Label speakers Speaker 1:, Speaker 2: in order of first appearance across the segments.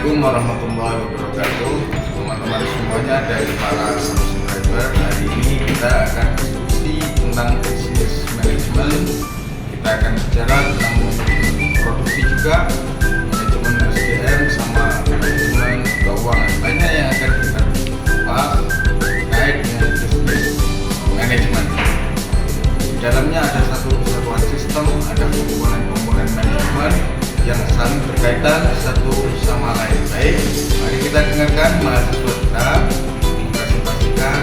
Speaker 1: Assalamualaikum warahmatullahi wabarakatuh. Teman-teman semuanya dari para subscriber, hari ini kita akan diskusi tentang bisnis manajemen. Kita akan bicara tentang produksi juga, manajemen SDM sama manajemen keuangan. Banyak yang akan kita bahas terkait dengan bisnis manajemen. Di dalamnya ada satu kesatuan sistem, ada komponen-komponen manajemen yang saling berkaitan satu sama lain. Baik, mari kita dengarkan mahasiswa kita mempresentasikan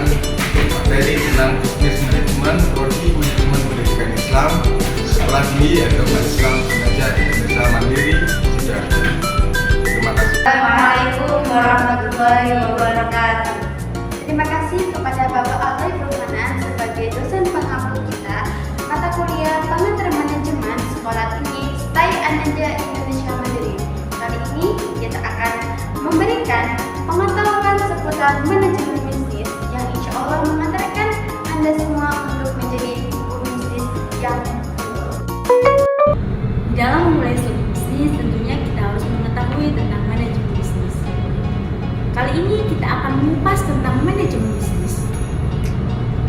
Speaker 1: materi tentang bisnis manajemen, prodi manajemen pendidikan Islam sekolah tinggi agama Islam Pengajar Indonesia Mandiri. Sudah. Terima kasih.
Speaker 2: Assalamualaikum warahmatullahi wabarakatuh. Terima kasih kepada Bapak Alif Rumanan sebagai dosen pengampu kita mata kuliah Pengajaran Manajemen Sekolah Tinggi STAI Ananda Indonesia Mandiri. Kali ini kita akan memberikan pengetahuan seputar manajemen bisnis yang insya Allah mengantarkan Anda semua untuk menjadi pebisnis yang unggul.
Speaker 3: Dalam memulai suatu bisnis, tentunya kita harus mengetahui tentang manajemen bisnis. Kali ini kita akan mengupas tentang manajemen bisnis.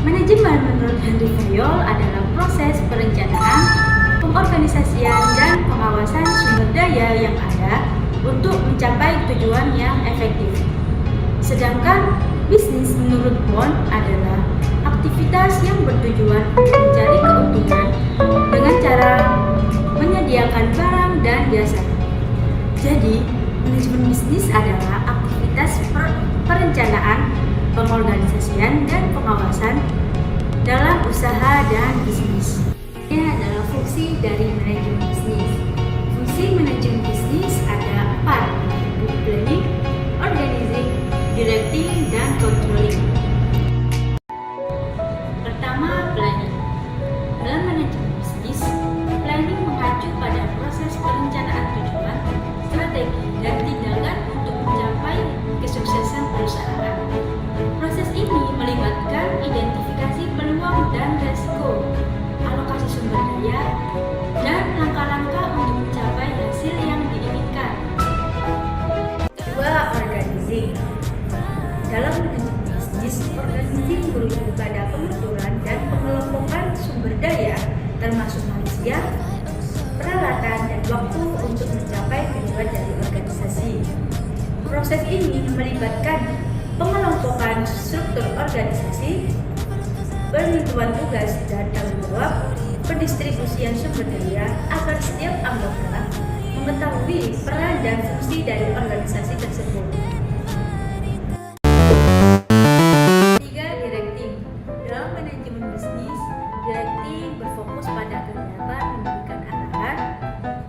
Speaker 3: Manajemen menurut Henry Fayol adalah proses perencanaan, pengorganisasian, dan pengawasan sumber daya yang ada untuk mencapai tujuan yang efektif. Sedangkan bisnis menurut Bond adalah aktivitas yang bertujuan untuk mencari keuntungan dengan cara menyediakan barang dan jasa. Jadi, manajemen bisnis adalah aktivitas perencanaan, pengorganisasian, dan pengawasan dalam usaha dan bisnis. Ini adalah fungsi dari manajemen bisnis. Fungsi manajemen bisnis ada 4, yaitu planning, organizing, directing, dan controlling. Pertama, planning. Dalam manajemen bisnis, planning mengacu pada proses perencanaan tujuan, strategi, dan tindakan untuk mencapai kesuksesan perusahaan. Proses ini melibatkan identifikasi peluang dan resiko, alokasi sumber daya, dan langkah-langkah untuk mencapai hasil yang diinginkan. Kedua, organizing. Dalam manajemen bisnis, organizing merujuk pada pengaturan dan pengelompokan sumber daya, termasuk manusia, peralatan, dan waktu untuk mencapai tujuan dari organisasi. Proses ini melibatkan pengelompokan struktur organisasi, penentuan tugas dan tanggung jawab, pendistribusian sumber daya agar setiap anggota mengetahui peran dan fungsi dari organisasi tersebut. 3. Directing. Dalam manajemen bisnis, directing berfokus pada kegiatan memberikan arahan,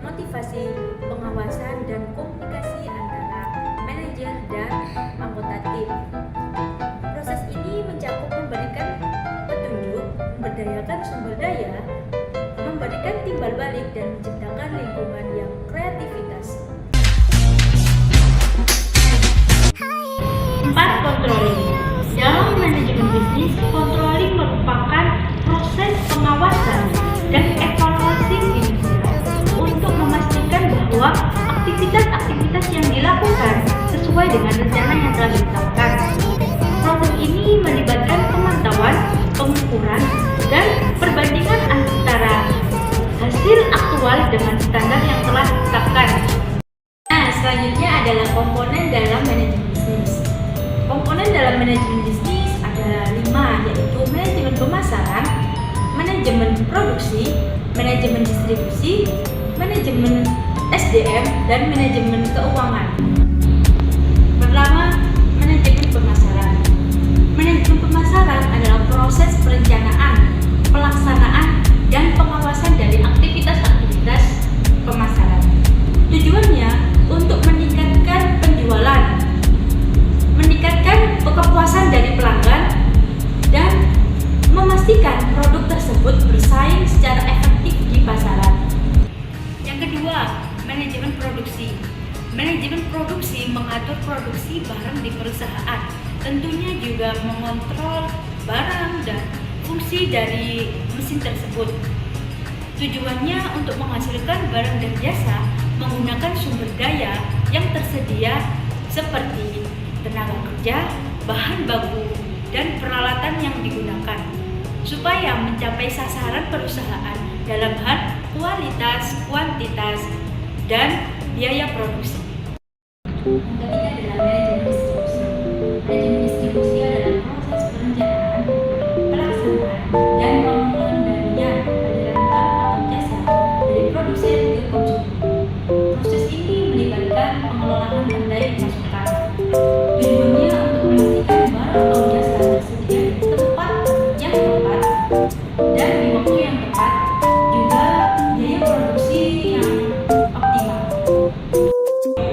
Speaker 3: motivasi, pengawasan, dan komunikasi antara manajer dan anggota tim. Proses ini mencakup memberikan petunjuk, memberdayakan sumber daya, memberikan timbal balik, dan menciptakan lingkungan yang kreativitas. 4. Controlling. Dalam manajemen bisnis, controlling merupakan proses pengawasan dan evaluasi finansial untuk memastikan bahwa aktivitas-aktivitas yang dilakukan sesuai dengan rencana yang telah ditetapkan. Proses ini melibatkan pemantauan, pengukuran, dan perbandingan antara hasil aktual dengan standar yang telah ditetapkan. Nah, selanjutnya adalah komponen dalam manajemen bisnis. Komponen dalam manajemen bisnis ada 5, yaitu manajemen pemasaran, manajemen produksi, manajemen distribusi, manajemen SDM, dan manajemen keuangan. Pertama, manajemen pemasaran. Manajemen pemasaran adalah proses perencanaan, pelaksanaan, dan pengawasan dari aktivitas-aktivitas pemasaran. Tujuannya untuk meningkatkan penjualan, meningkatkan kepuasan dari pelanggan, dan memastikan produk tersebut bersaing secara efektif di pasaran. Yang kedua, manajemen produksi. Manajemen produksi mengatur produksi barang di perusahaan, tentunya juga mengontrol barang dan fungsi dari mesin tersebut. Tujuannya untuk menghasilkan barang dan jasa menggunakan sumber daya yang tersedia seperti tenaga kerja, bahan baku, dan peralatan yang digunakan supaya mencapai sasaran perusahaan dalam hal kualitas, kuantitas, dan biaya produksi. Yang ketiga